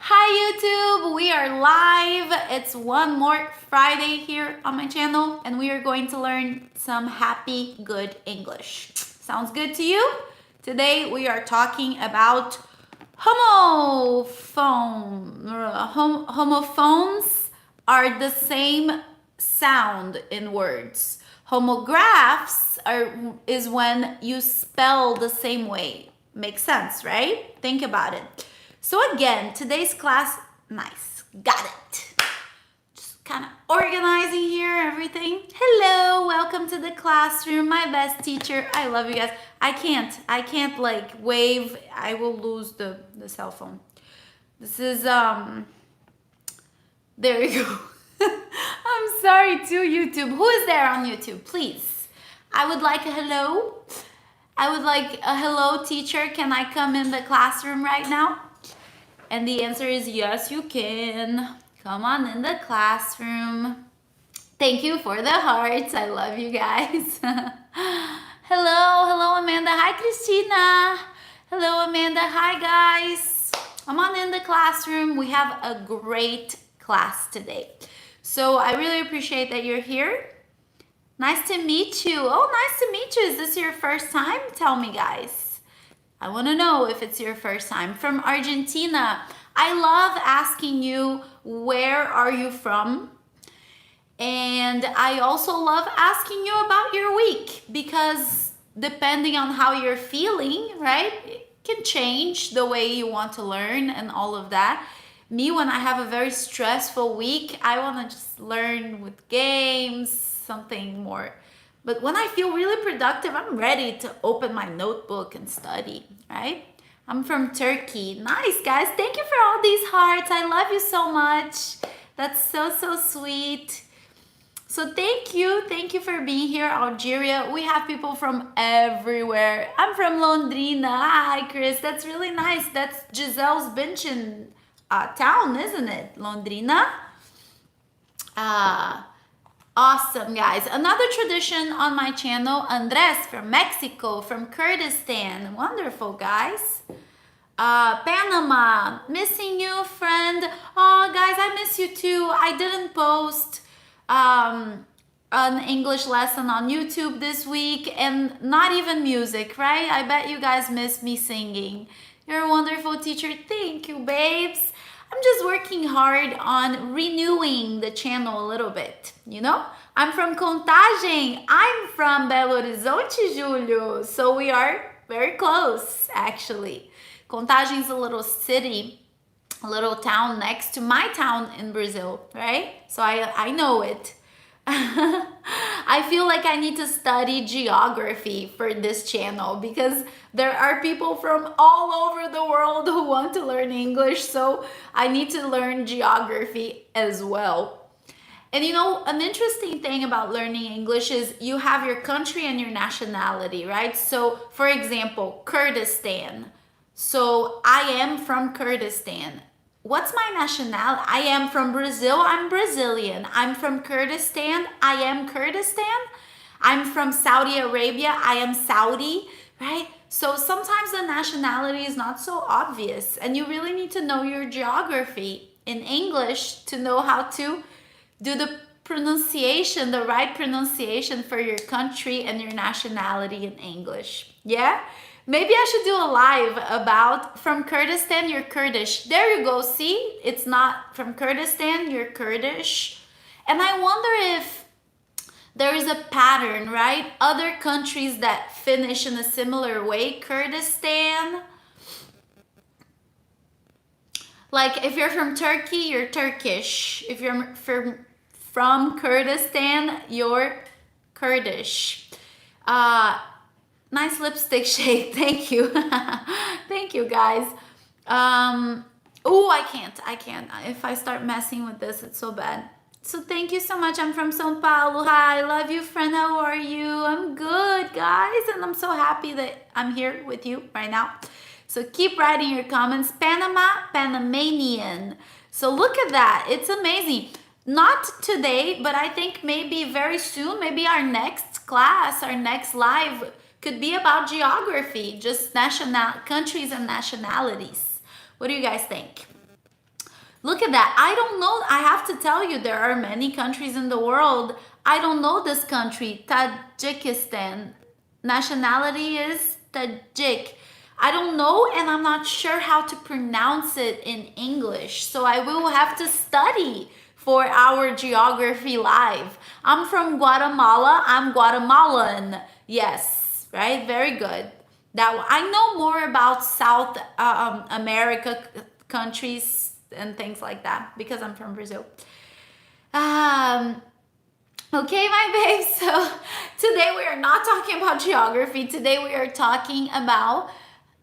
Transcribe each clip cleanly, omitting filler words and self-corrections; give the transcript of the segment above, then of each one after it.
Hi YouTube, we are live. It's one more Friday here on my channel and we are going to learn some happy good English. Sounds good to you? Today we are talking about homophones are the same sound in words. Homographs is when you spell the same way. Makes sense, right? Think about it. So again, today's class, nice, got it. Just kind of organizing here, everything. Hello, welcome to the classroom, my best teacher. I love you guys. I can't like wave. I will lose the cell phone. This is, there you go. I'm sorry to YouTube. Who is there on YouTube, please? I would like a hello. I would like a hello, teacher. Can I come in the classroom right now? And the answer is yes, you can. Come on in the classroom. Thank you for the hearts. I love you guys. Hello, Amanda. Hi, Christina. Hello, Amanda. Hi, guys. Come on in the classroom. We have a great class today. So I really appreciate that you're here. Nice to meet you. Oh, nice to meet you. Is this your first time? Tell me, guys. I want to know if it's your first time. From Argentina. I love asking you, where are you from? And I also love asking you about your week because depending on how you're feeling, right, it can change the way you want to learn and all of that. Me, when I have a very stressful week, I want to just learn with games, something more. But when I feel really productive, I'm ready to open my notebook and study, right? I'm from Turkey. Nice, guys. Thank you for all these hearts. I love you so much. That's so sweet. So thank you. Thank you for being here, Algeria. We have people from everywhere. I'm from Londrina. Hi, Chris. That's really nice. That's Giselle's Bündchen town, isn't it? Londrina. Awesome, guys. Another tradition on my channel, Andres from Mexico, from Kurdistan. Wonderful, guys. Panama, missing you, friend. Oh, guys, I miss you too. I didn't post an English lesson on YouTube this week and not even music, right? I bet you guys miss me singing. You're a wonderful teacher. Thank you, babes. I'm just working hard on renewing the channel a little bit, you know? I'm from Contagem. I'm from Belo Horizonte, Julio. So we are very close, actually. Contagem is a little city, a little town next to my town in Brazil, right? So I know it. I feel like I need to study geography for this channel because there are people from all over the world who want to learn English, so I need to learn geography as well. And you know, an interesting thing about learning English is you have your country and your nationality, right? So, for example, Kurdistan. So, I am from Kurdistan. What's my nationality? I am from Brazil. I'm Brazilian. I'm from Kurdistan. I am Kurdistan. I'm from Saudi Arabia. I am Saudi, right? So sometimes the nationality is not so obvious and you really need to know your geography in English to know how to do the pronunciation, the right pronunciation for your country and your nationality in English. Yeah? Maybe I should do a live about from Kurdistan, you're Kurdish. There you go, see? It's not from Kurdistan, you're Kurdish. And I wonder if there is a pattern, right? Other countries that finish in a similar way. Kurdistan. Like if you're from Turkey, you're Turkish. If you're from Kurdistan, you're Kurdish. Nice lipstick shade. Thank you. Thank you, guys. Oh, I can't. If I start messing with this, it's so bad. So thank you so much. I'm from São Paulo. Hi, love you, friend. How are you? I'm good, guys. And I'm so happy that I'm here with you right now. So keep writing your comments. Panama, Panamanian. So look at that. It's amazing. Not today, but I think maybe very soon, maybe our next class, our next live could be about geography, just countries and nationalities. What do you guys think? Look at that. I don't know. I have to tell you, there are many countries in the world. I don't know this country, Tajikistan. Nationality is Tajik. I don't know, and I'm not sure how to pronounce it in English. So I will have to study for our geography live. I'm from Guatemala. I'm Guatemalan. Yes, right? Very good. That I know more about South America countries and things like that because I'm from Brazil. Okay, my babes. So today we are not talking about geography. Today we are talking about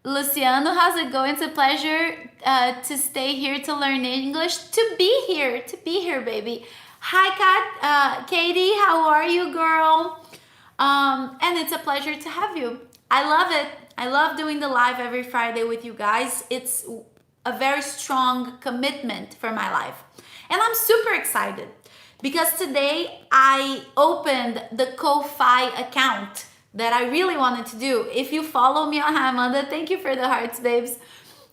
Luciano. How's it going? It's a pleasure to stay here to learn English. To be here, baby. Hi, Kat, Katie. How are you, girl? And it's a pleasure to have you. I love it. I love doing the live every Friday with you guys. It's a very strong commitment for my life. And I'm super excited because today I opened the Ko-Fi account that I really wanted to do. If you follow me on Hi Amanda, thank you for the hearts, babes.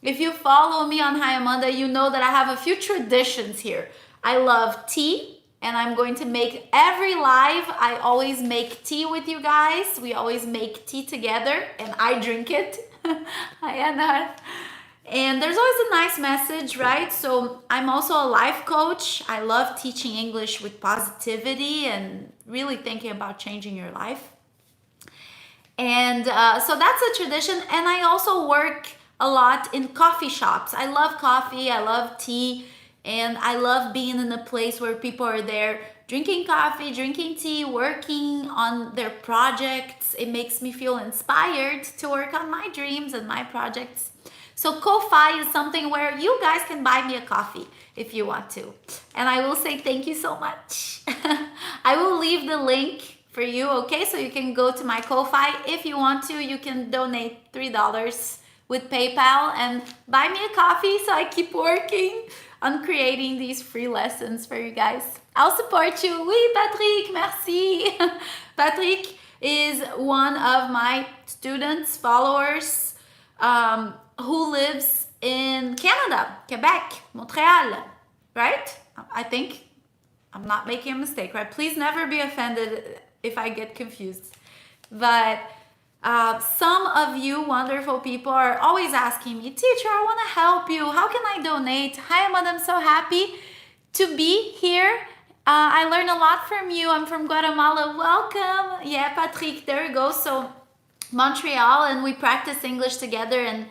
If you follow me on Hi Amanda, you know that I have a few traditions here. I love tea, and I'm going to make every live, I always make tea with you guys. We always make tea together, and I drink it. And there's always a nice message, right? So I'm also a life coach. I love teaching English with positivity and really thinking about changing your life. And so that's a tradition. And I also work a lot in coffee shops. I love coffee, I love tea, and I love being in a place where people are there drinking coffee, drinking tea, working on their projects. It makes me feel inspired to work on my dreams and my projects. So Ko-Fi is something where you guys can buy me a coffee if you want to. And I will say thank you so much. I will leave the link for you, okay? So you can go to my Ko-Fi. If you want to, you can donate $3 with PayPal and buy me a coffee so I keep working on creating these free lessons for you guys. I'll support you. Oui, Patrick, merci. Patrick is one of my students, followers, who lives in Canada, Quebec, Montreal, right? I think I'm not making a mistake, right? Please never be offended if I get confused. But some of you wonderful people are always asking me, teacher, I want to help you. How can I donate? Hi, Amanda, I'm so happy to be here. I learned a lot from you. I'm from Guatemala. Welcome. Yeah, Patrick, there you go. So Montreal, and we practice English together, and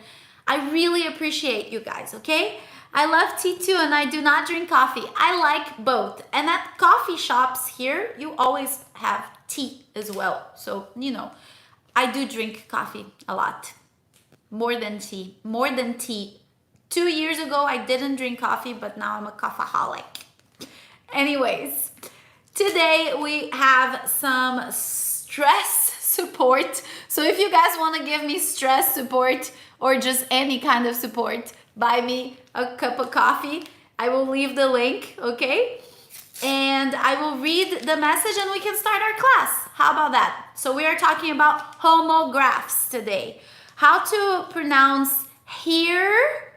I really appreciate you guys, okay? I love tea too, and I do not drink coffee. I like both. And at coffee shops here, you always have tea as well. So, you know, I do drink coffee a lot. More than tea. 2 years ago, I didn't drink coffee, but now I'm a coffeeholic. Anyways, today we have some stress support. So if you guys want to give me stress support or just any kind of support, buy me a cup of coffee. I will leave the link, okay? And I will read the message and we can start our class. How about that? So we are talking about homographs today. How to pronounce here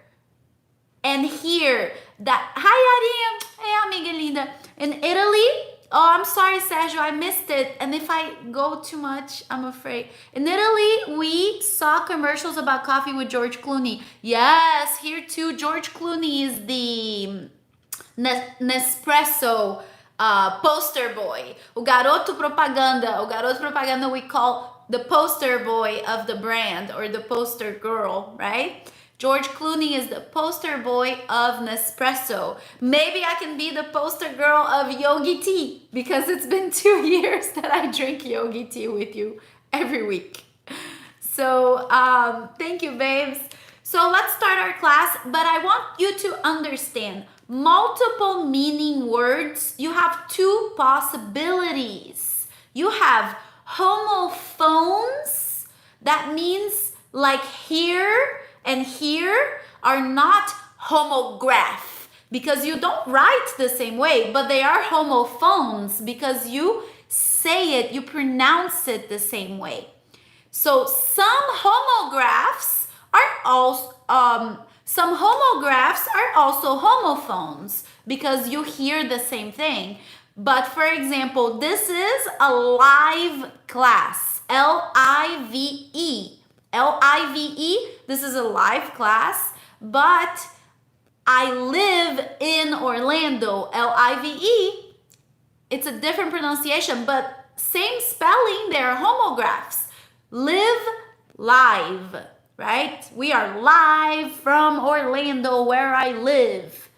and here. That, hi, Arinha. Hey, amiga linda. In Italy, oh, I'm sorry, Sergio, I missed it. And if I go too much, I'm afraid. In Italy, we saw commercials about coffee with George Clooney. Yes, here too. George Clooney is the Nespresso poster boy. O garoto propaganda we call the poster boy of the brand, or the poster girl, right? George Clooney is the poster boy of Nespresso. Maybe I can be the poster girl of Yogi tea, because it's been 2 years that I drink Yogi tea with you every week. So thank you, babes. So let's start our class, but I want you to understand multiple meaning words. You have two possibilities. You have homophones, that means like here and here are not homograph, because you don't write the same way, but they are homophones because you say it, you pronounce it the same way. So some homographs are also Some homographs are also homophones because you hear the same thing. But for example, this is a live class, L-I-V-E. L-I-V-E, this is a live class, but I live in Orlando, L-I-V-E. It's a different pronunciation, but same spelling, they're homographs. Live, live, right? We are live from Orlando, where I live.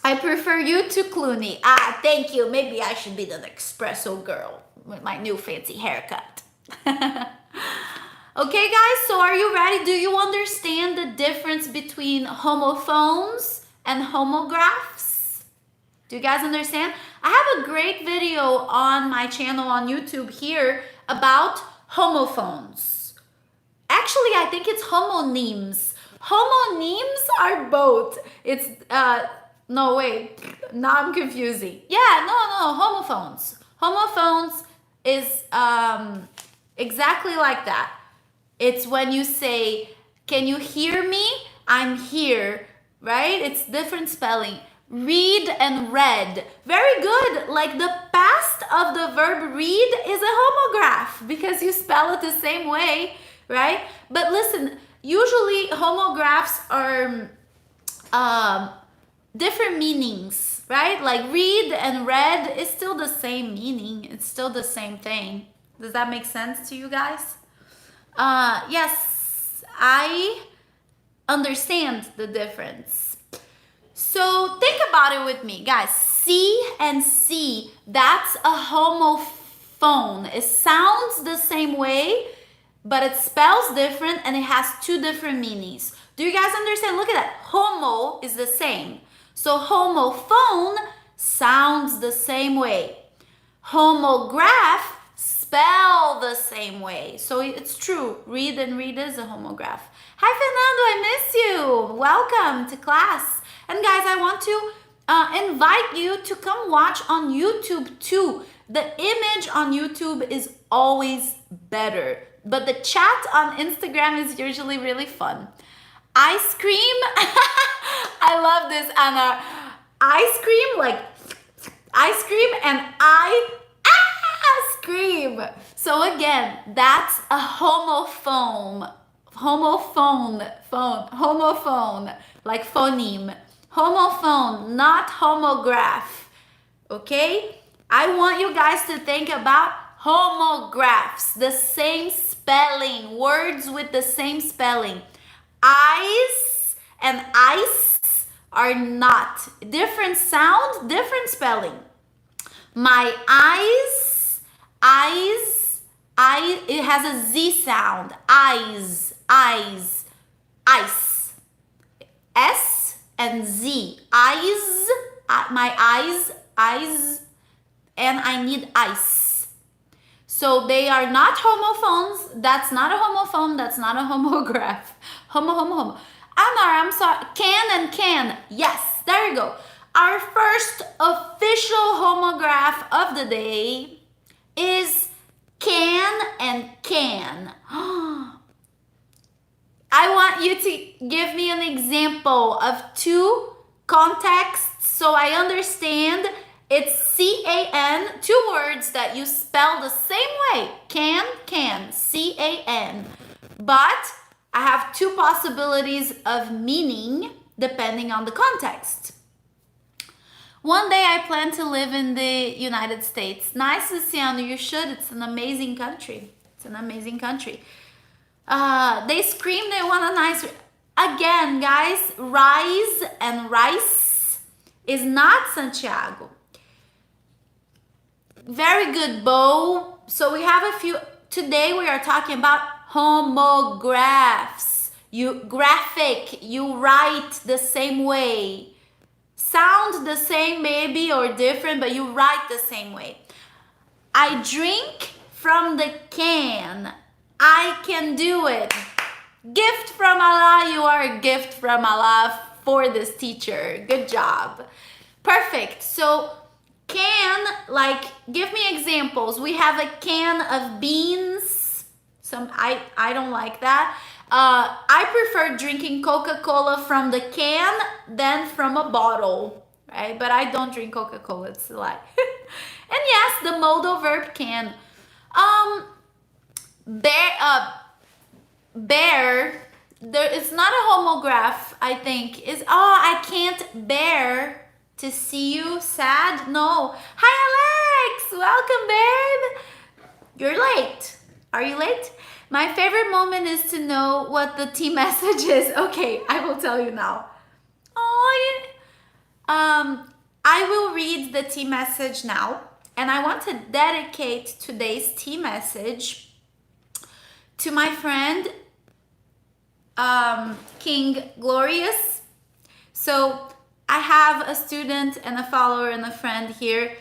I prefer you to Clooney. Ah, thank you. Maybe I should be the espresso girl with my new fancy haircut. Okay, guys, so are you ready? Do you understand the difference between homophones and homographs? Do you guys understand? I have a great video on my channel on YouTube here about homophones. Actually, I think it's homonyms. Homonyms are both. It's, no, wait, now I'm confusing. Yeah, no, homophones. Homophones is exactly like that. It's when you say, can you hear me? I'm here, right? It's different spelling. Read and read. Very good. Like the past of the verb read is a homograph because you spell it the same way, right? But listen, usually homographs are different meanings, right? Like read and read is still the same meaning. It's still the same thing. Does that make sense to you guys? Yes, I understand the difference. So think about it with me, guys. C and C, that's a homophone. It sounds the same way, but it spells different and it has two different meanings. Do you guys understand? Look at that. Homo is the same. So homophone sounds the same way. Homograph spell the same way. So it's true. Read and read is a homograph. Hi, Fernando. I miss you. Welcome to class. And guys, I want to invite you to come watch on YouTube too. The image on YouTube is always better, but the chat on Instagram is usually really fun. Ice cream. I love this, Anna. Ice cream, like ice cream, and scream. So again, that's a homophone, like phoneme. Homophone, not homograph. Okay? I want you guys to think about homographs, the same spelling, words with the same spelling. Eyes and ice are not. Different sound, different spelling. My eyes, it has a Z sound. Eyes, ice. S and Z. Eyes, my eyes, and I need ice. So they are not homophones. That's not a homophone. That's not a homograph. Homo. Amar, I'm sorry. Can. Yes, there you go. Our first official homograph of the day is can and can. I want you to give me an example of two contexts so I understand. It's C-A-N, two words that you spell the same way. Can, C-A-N. But I have two possibilities of meaning depending on the context. One day I plan to live in the United States. Nice, Luciano, you should. It's an amazing country. They scream they want a nice... Again, guys, rise and rice is not Santiago. Very good, Bo. So we have a few... Today we are talking about homographs. You write the same way. Sound the same maybe or different, but you write the same way. I drink from the can. I can do it. Gift from Allah. You are a gift from Allah for this teacher. Good job. Perfect. So can, like, give me examples. We have a can of beans. I don't like that. I prefer drinking Coca-Cola from the can than from a bottle, right? But I don't drink Coca-Cola, it's a lie. And yes, the modal verb can. Bear, there is not a homograph, I think. I can't bear to see you sad. No. Hi, Alex! Welcome, babe. You're late. Are you late? My favorite moment is to know what the team message is. Okay, I will tell you now. Oh, I will read the team message now, and I want to dedicate today's team message to my friend King Glorious. So I have a student and a follower and a friend here,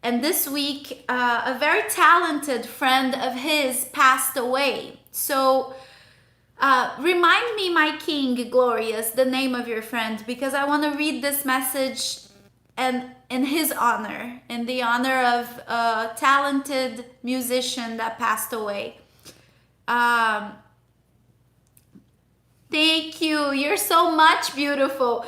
and this week a very talented friend of his passed away. So remind me, my King Glorious, the name of your friend, because I want to read this message and in his honor, in the honor of a talented musician that passed away. Thank you. You're so much beautiful.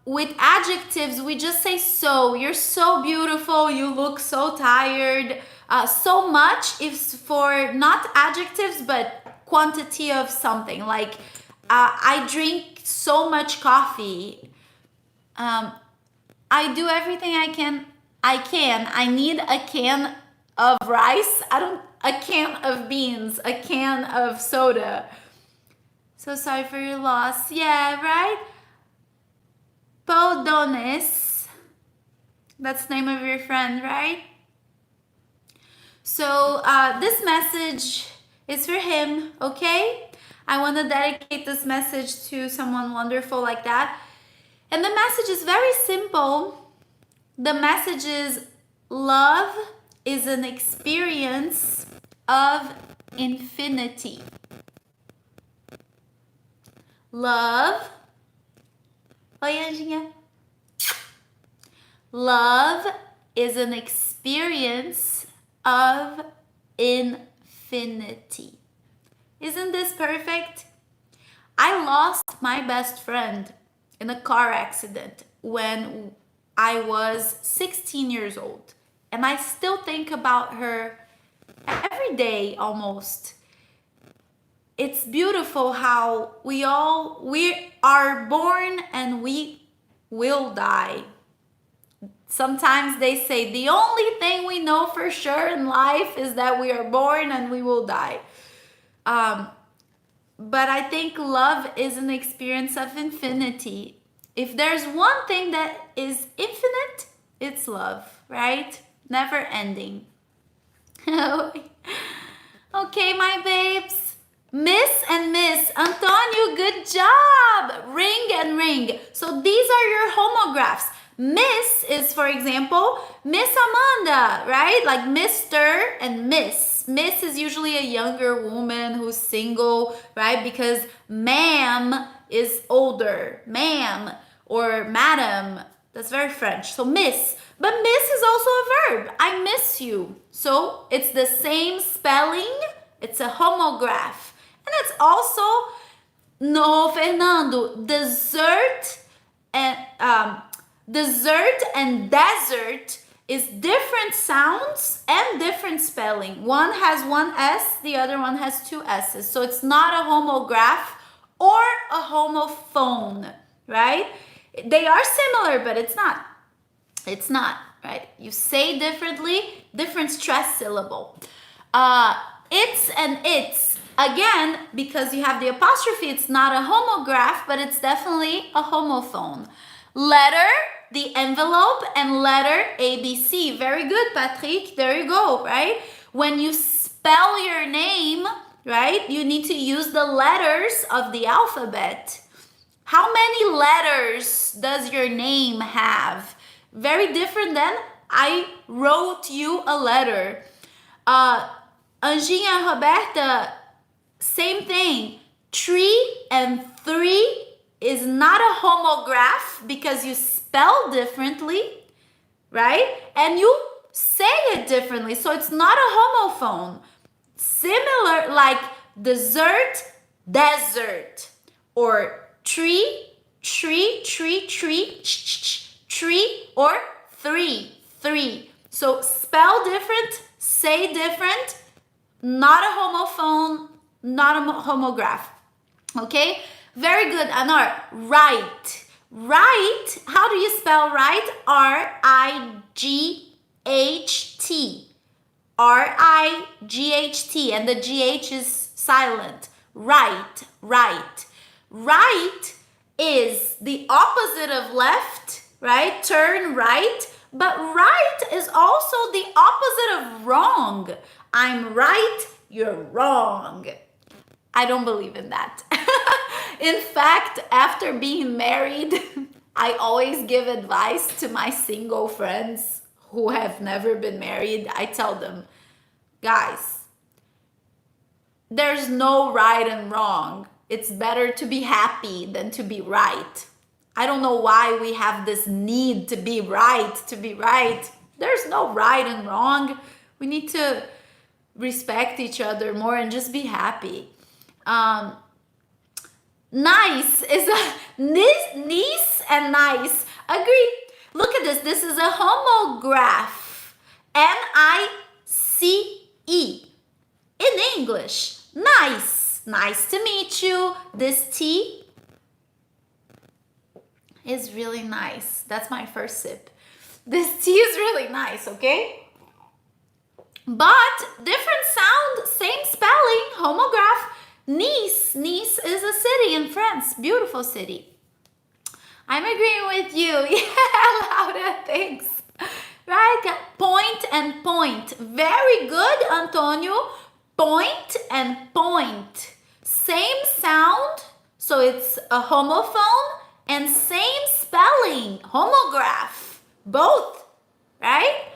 With adjectives, we just say so. You're so beautiful. You look so tired. So much is for not adjectives, but quantity of something. Like, I drink so much coffee. I do everything I can. I need a can of rice. A can of beans, a can of soda. So sorry for your loss. Yeah, right? Podonis. That's the name of your friend, right? So this message is for him, okay? I want to dedicate this message to someone wonderful like that. And the message is very simple. The message is, love is an experience of infinity. Love. Oi, Anjinha. Love is an experience of infinity. Isn't this perfect? I lost my best friend in a car accident when I was 16 years old. And I still think about her every day almost. It's beautiful how we are born and we will die. Sometimes they say the only thing we know for sure in life is that we are born and we will die. But I think love is an experience of infinity. If there's one thing that is infinite, it's love, right? Never ending. Okay, my babes. Miss and Miss Antonio, good job. Ring and ring. So these are your homographs. Miss is, for example, Miss Amanda, right? Like Mr. and Miss. Miss is usually a younger woman who's single, right? Because ma'am is older. Ma'am or madam. That's very French. So Miss. But Miss is also a verb. I miss you. So it's the same spelling. It's a homograph. And it's also, no, Fernando, dessert and desert is different sounds and different spelling. One has one S, the other one has two S's. So it's not a homograph or a homophone, right? They are similar, but it's not. It's not, right? You say differently, different stress syllable. It's and it's. Again, because you have the apostrophe, it's not a homograph, but it's definitely a homophone. Letter, the envelope, and letter ABC. Very good, Patrick. There you go, right? When you spell your name, right, you need to use the letters of the alphabet. How many letters does your name have? Very different than I wrote you a letter. Anjinha, Roberta, same thing. 3 and 3 is not a homograph because you spell differently, right? And you say it differently, so it's not a homophone. Similar, like dessert, desert, or tree, tree, tree, tree, tree, or three. So spell different, say different, not a homophone, not a homograph. Okay? Very good, Anar. Right. Right. How do you spell right? R-I-G-H-T. R-I-G-H-T. And the G-H is silent. Right. Right. Right is the opposite of left, right? Turn right. But right is also the opposite of wrong. I'm right, you're wrong. I don't believe in that. In fact, after being married, I always give advice to my single friends who have never been married. I tell them, guys, there's no right and wrong. It's better to be happy than to be right. I don't know why we have this need to be right, to be right. There's no right and wrong. We need to respect each other more and just be happy. Nice is a niece and nice. Agree. Look at this. This is a homograph. N-I-C-E. In English. Nice. Nice to meet you. This tea is really nice. That's my first sip. This tea is really nice, okay? But different sound, same spelling, homograph. Nice. Nice is a city in France. Beautiful city. I'm agreeing with you. Yeah, Laura, thanks. Right? Point and point. Very good, Antonio. Point and point. Same sound, so it's a homophone, and same spelling, homograph. Both, right?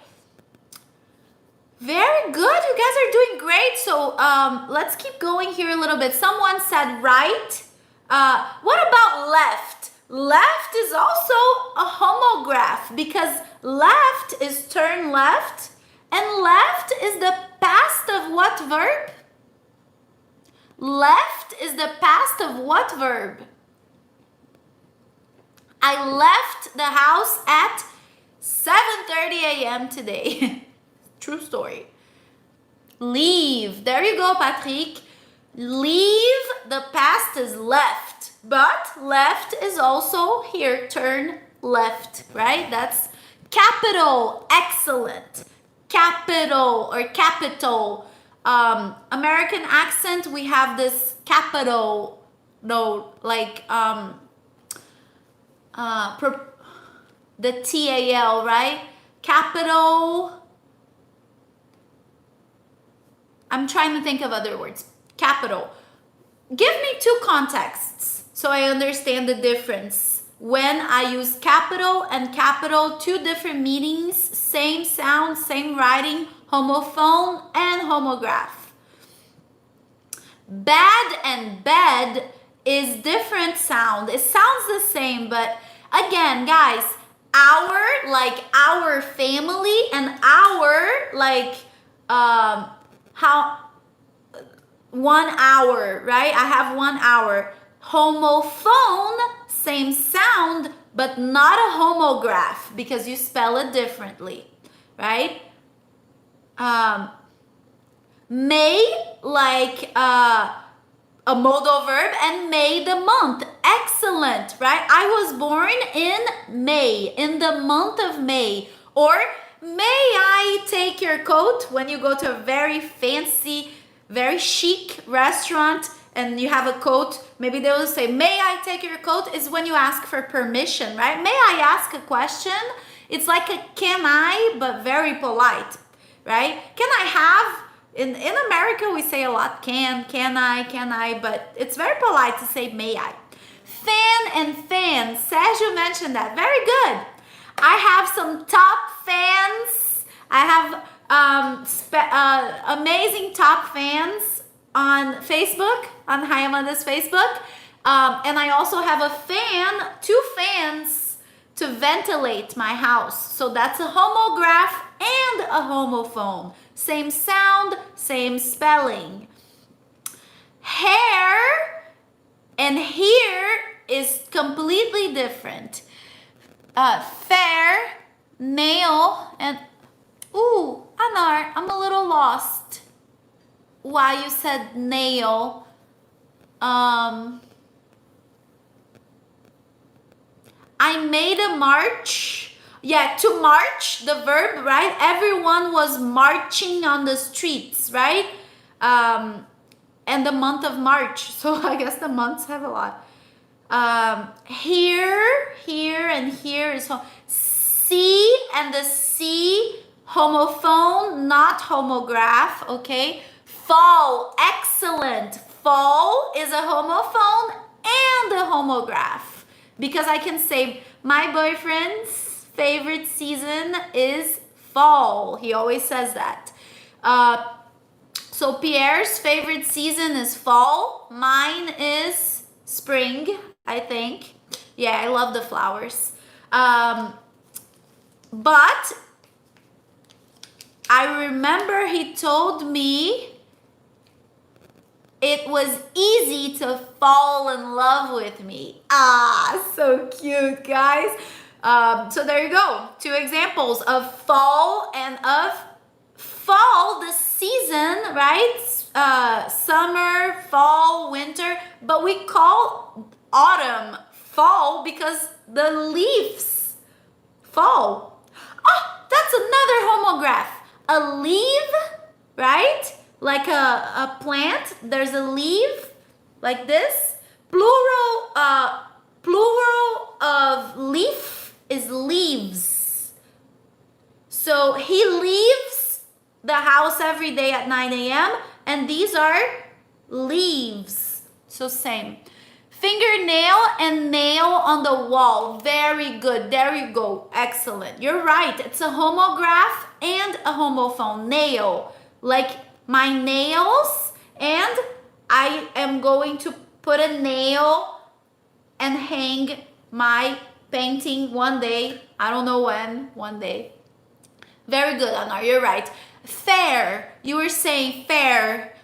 Very good. You guys are doing great. So let's keep going here a little bit. Someone said right. What about left? Left is also a homograph because left is turn left, and left is the past of what verb? Left is the past of what verb? I left the house at 7:30 a.m. today. True story. Leave. There you go, Patrick. Leave, the past is left. But left is also here, turn left, right? That's capital. Excellent. Capital or capital. American accent, we have this capital, no, like the TAL, right? Capital. I'm trying to think of other words. Capital. Give me two contexts so I understand the difference. When I use capital and capital, two different meanings, same sound, same writing, homophone and homograph. Bad and bed is different sound. It sounds the same, but again, guys, our, like our family, and our, like how 1 hour, right? I have 1 hour. Homophone, same sound, but not a homograph because you spell it differently, right? May, like a modal verb, and May the month. Excellent, right? I was born in May, in the month of May. Or may I take your coat when you go to a very fancy, very chic restaurant and you have a coat? Maybe they will say, may I take your coat? Is when you ask for permission, right? May I ask a question? It's like a can I, but very polite, right? Can I have? In America, we say a lot can I, but it's very polite to say may I. Fan and fan. Sergio mentioned that. Very good. I have some top fans. I have amazing top fans on Facebook, on Hayamanda's Facebook. And I also have a fan, 2 fans to ventilate my house. So that's a homograph and a homophone. Same sound, same spelling. Hair And here is completely different. Fair, nail, and ooh, Anar, I'm a little lost. Why you said nail? I made a march. Yeah, to march, the verb, right? Everyone was marching on the streets, right? And the month of March. So I guess the months have a lot. Here, and here is home. C and the C, homophone, not homograph, okay? Fall, excellent. Fall is a homophone and a homograph. Because I can say my boyfriend's favorite season is fall. He always says that. So Pierre's favorite season is fall. Mine is spring, I think. Yeah, I love the flowers. But I remember he told me it was easy to fall in love with me. Ah, so cute, guys. So there you go. 2 examples of fall and of fall, the season, right? Summer, fall, winter. But we call autumn fall because the leaves fall. Oh, that's another homograph. A leaf, right? Like a plant, there's a leaf like this. Plural of leaf is leaves. So he leaves the house every day at 9 a.m. and these are leaves. So same. Fingernail and nail on the wall. Very good. There you go. Excellent. You're right. It's a homograph and a homophone. Nail. Like my nails, and I am going to put a nail and hang my painting one day. I don't know when. One day. Very good, Anar. You're right. Fair. You were saying fair.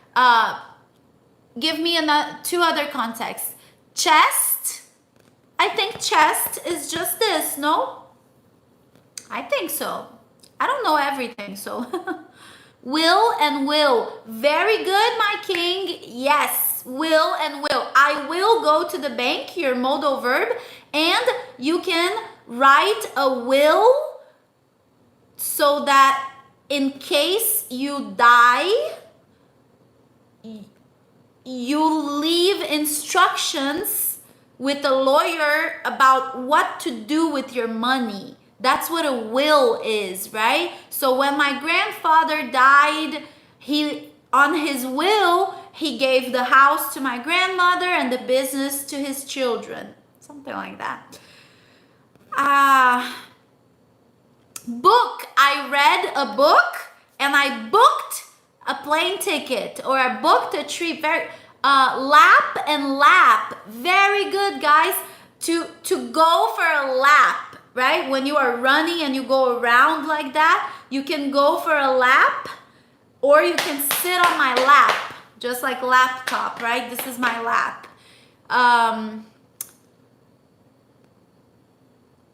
Give me 2 other contexts. Chest. I think chest is just this, no? I think so. I don't know everything, so. Will and will. Very good, my king. Yes, will and will. I will go to the bank, your modal verb, and you can write a will so that in case you die, you leave instructions with a lawyer about what to do with your money. That's what a will is, right? So when my grandfather died, on his will, he gave the house to my grandmother and the business to his children. Something like that. Book. I read a book and I booked a plane ticket, or I booked a trip. Lap and lap. Very good, guys. To go for a lap, right? When you are running and you go around like that, you can go for a lap, or you can sit on my lap, just like laptop, right? This is my lap.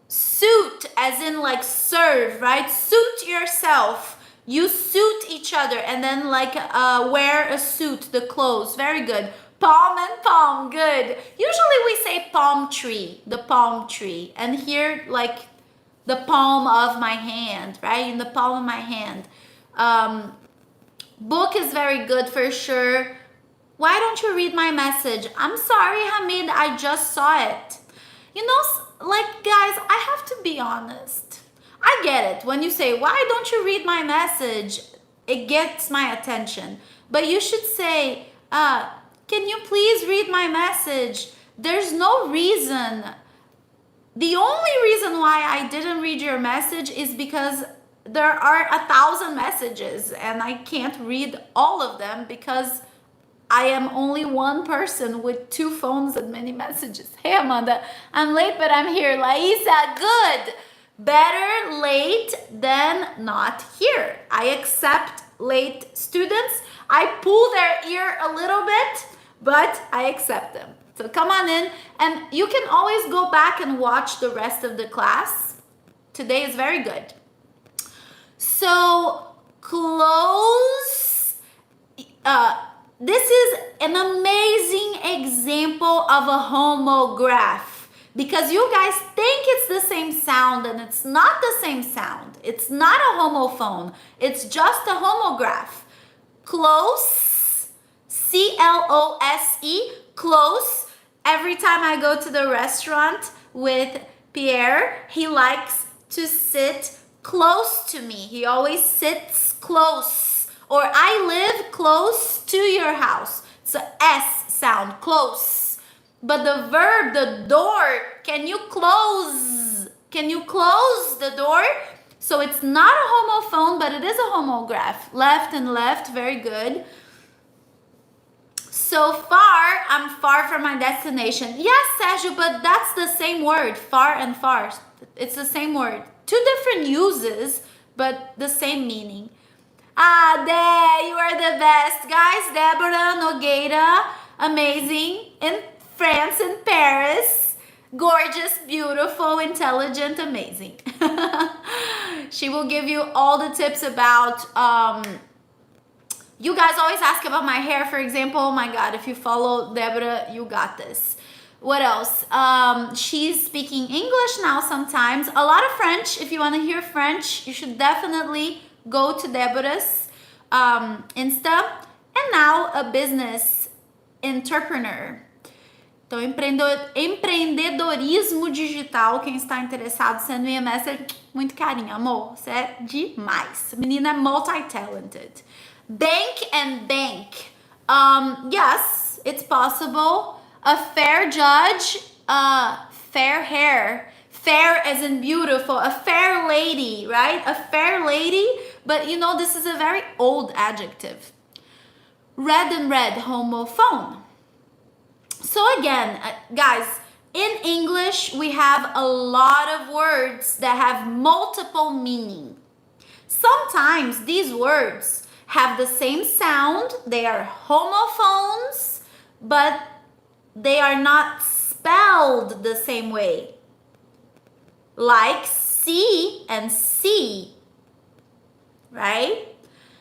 Suit, as in like serve, right? Suit yourself. You suit each other, and then like wear a suit, the clothes. Very good. Palm and palm, good. Usually we say palm tree, the palm tree. And here, like the palm of my hand, right? In the palm of my hand. Book is very good for sure. Why don't you read my message? I'm sorry, Hamid, I just saw it. You know, like guys, I have to be honest. I get it. When you say, why don't you read my message? It gets my attention. But you should say, can you please read my message? There's no reason. The only reason why I didn't read your message is because there are 1,000 messages and I can't read all of them because I am only one person with 2 phones and many messages. Hey, Amanda, I'm late, but I'm here. Laisa, good. Better late than not here. I accept late students. I pull their ear a little bit, but I accept them. So come on in, and you can always go back and watch the rest of the class. Today is very good. So close. This is an amazing example of a homograph, because you guys think it's the same sound, and it's not the same sound. It's not a homophone. It's just a homograph. Close, C-L-O-S-E, close. Every time I go to the restaurant with Pierre, he likes to sit close to me. He always sits close. Or I live close to your house. It's a S sound, close. But the verb, the door, can you close? Can you close the door? So it's not a homophone, but it is a homograph. Left and left, very good. So far, I'm far from my destination. Yes, Sergio, but that's the same word, far and far. It's the same word. Two different uses, but the same meaning. Ah, Dé, you are the best. Guys, Deborah Nogueira, amazing. In France, in Paris. Gorgeous, beautiful, intelligent, amazing. She will give you all the tips about... you guys always ask about my hair, for example. Oh my God, if you follow Deborah, you got this. What else? She's speaking English now sometimes. A lot of French. If you want to hear French, you should definitely go to Deborah's Insta. And now a business entrepreneur. Então, empreendedorismo digital. Quem está interessado, send me a message. Muito carinho, amor. Você é demais. Menina é multi-talented. Bank and bank. Yes, it's possible. A fair judge, fair hair. Fair as in beautiful. A fair lady, right? A fair lady. But you know, this is a very old adjective. Red and red, homophone. So again, guys, in English, we have a lot of words that have multiple meaning. Sometimes these words have the same sound. They are homophones, but they are not spelled the same way. Like see and see, right?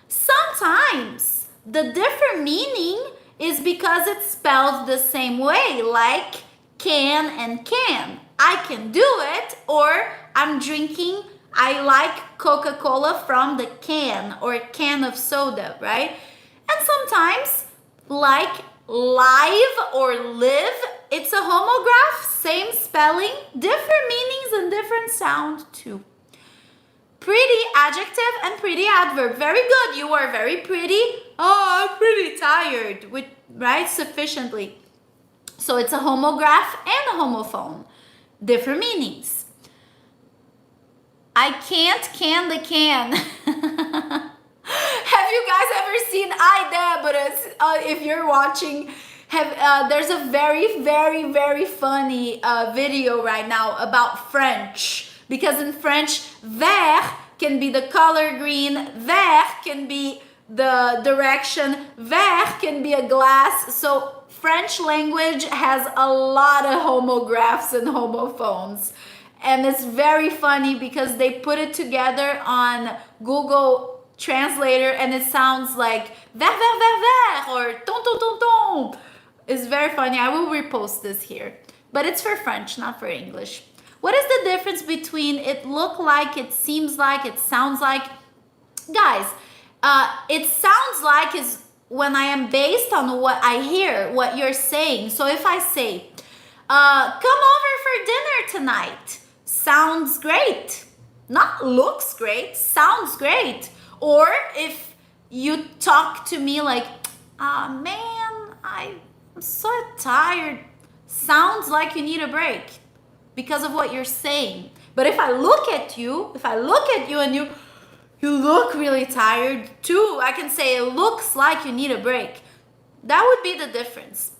Sometimes the different meaning is because it's spelled the same way, like can and can. I can do it, or I'm drinking, I like Coca-Cola from the can, or can of soda, right? And sometimes, like live or live, it's a homograph, same spelling, different meanings and different sound too. Pretty adjective and pretty adverb. Very good. You are very pretty. Oh, I'm pretty tired. Right? Sufficiently. So it's a homograph and a homophone. Different meanings. I can't can the can. Have you guys ever seen Deborah? If you're watching, there's a very, very, very funny video right now about French. Because in French, vert can be the color green, vert can be the direction, vert can be a glass. So French language has a lot of homographs and homophones. And it's very funny because they put it together on Google Translator and it sounds like vert, vert, vert, vert, or ton, ton, ton, ton. It's very funny. I will repost this here. But it's for French, not for English. What is the difference between it look like, it seems like, it sounds like? Guys, it sounds like is when I am based on what I hear, what you're saying. So if I say, come over for dinner tonight, sounds great. Not looks great, sounds great. Or if you talk to me like, man, I'm so tired, sounds like you need a break. Because of what you're saying. But if I look at you and you look really tired too, I can say it looks like you need a break. That would be the difference.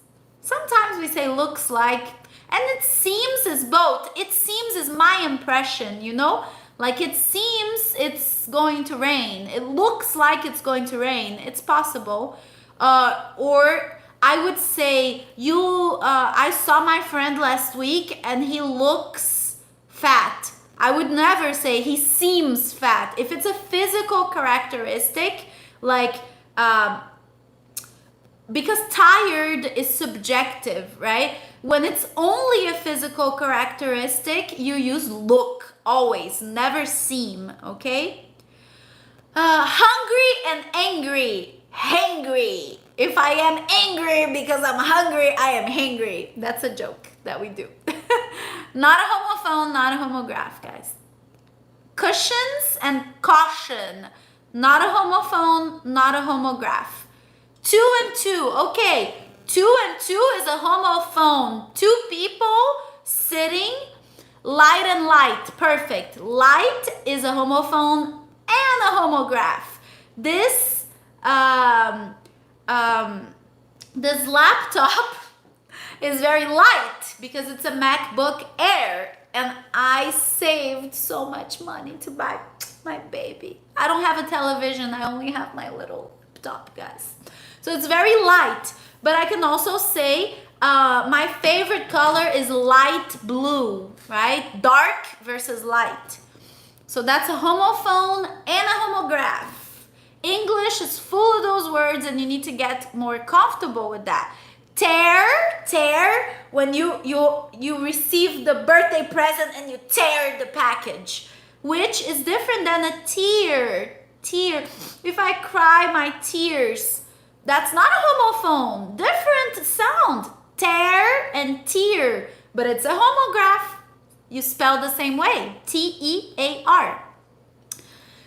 Sometimes we say looks like, and it seems is both. It seems is my impression, you know? Like it seems it's going to rain. It looks like it's going to rain. It's possible. Or I would say I saw my friend last week and he looks fat. I would never say he seems fat. If it's a physical characteristic, like, because tired is subjective, right? When it's only a physical characteristic, you use look always, never seem, okay? Hungry and angry, hangry. If I am angry because I'm hungry, I am hangry. That's a joke that we do. Not a homophone, not a homograph, guys. Cushions and caution. Not a homophone, not a homograph. 2 and 2. Okay, 2 and 2 is a homophone. 2 people sitting. Light and light. Perfect. Light is a homophone and a homograph. This this laptop is very light because it's a MacBook Air, and I saved so much money to buy my baby. I don't have a television, I only have my little laptop, guys. So it's very light, but I can also say my favorite color is light blue, right? Dark versus light. So that's a homophone and a homograph. English is full of those words and you need to get more comfortable with that. Tear, when you receive the birthday present and you tear the package, which is different than a tear. If I cry my tears, that's not a homophone. Different sound. Tear and tear, but it's a homograph. You spell the same way, T-E-A-R.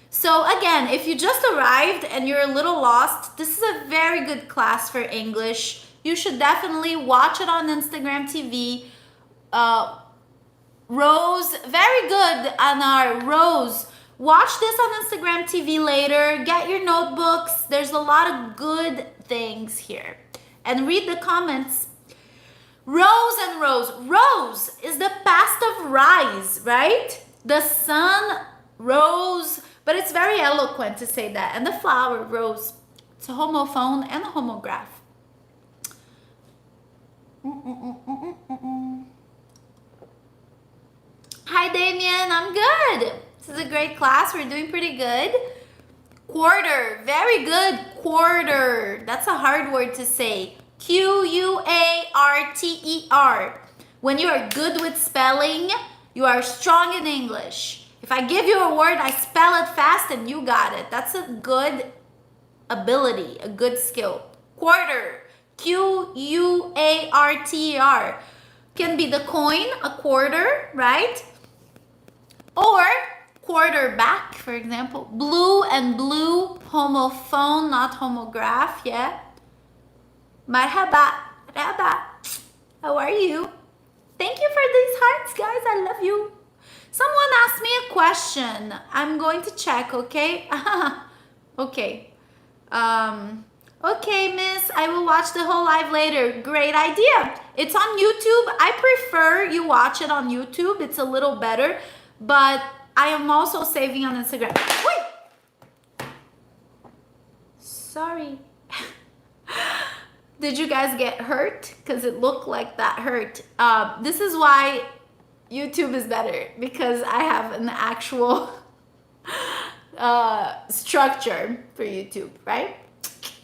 So again, if you just arrived and you're a little lost, this is a very good class for English. You should definitely watch it on Instagram TV. Rose, very good, Anar. Rose, watch this on Instagram TV later. Get your notebooks. There's a lot of good things here. And read the comments. Rose and rose. Rose is the past of rise, right? The sun rose, but it's very eloquent to say that. And the flower rose. It's a homophone and a homograph. Hi, Damien. I'm good. This is a great class. We're doing pretty good. Quarter. Very good. Quarter. That's a hard word to say. Q-U-A-R-T-E-R. When you are good with spelling, you are strong in English. If I give you a word, I spell it fast and you got it. That's a good ability, a good skill. Quarter. Q-U-A-R-T-E-R. Can be the coin, a quarter, right? Or quarterback, for example. Blue and blue, homophone, not homograph, yeah? Marhaba, marhaba. How are you? Thank you for these hearts, guys. I love you. Someone asked me a question. I'm going to check, okay? Okay. Okay, miss, I will watch the whole live later. Great idea. It's on YouTube. I prefer you watch it on YouTube. It's a little better, but I am also saving on Instagram. Wait! Sorry. Did you guys get hurt? Because it looked like that hurt. This is why YouTube is better, because I have an actual structure for YouTube, right?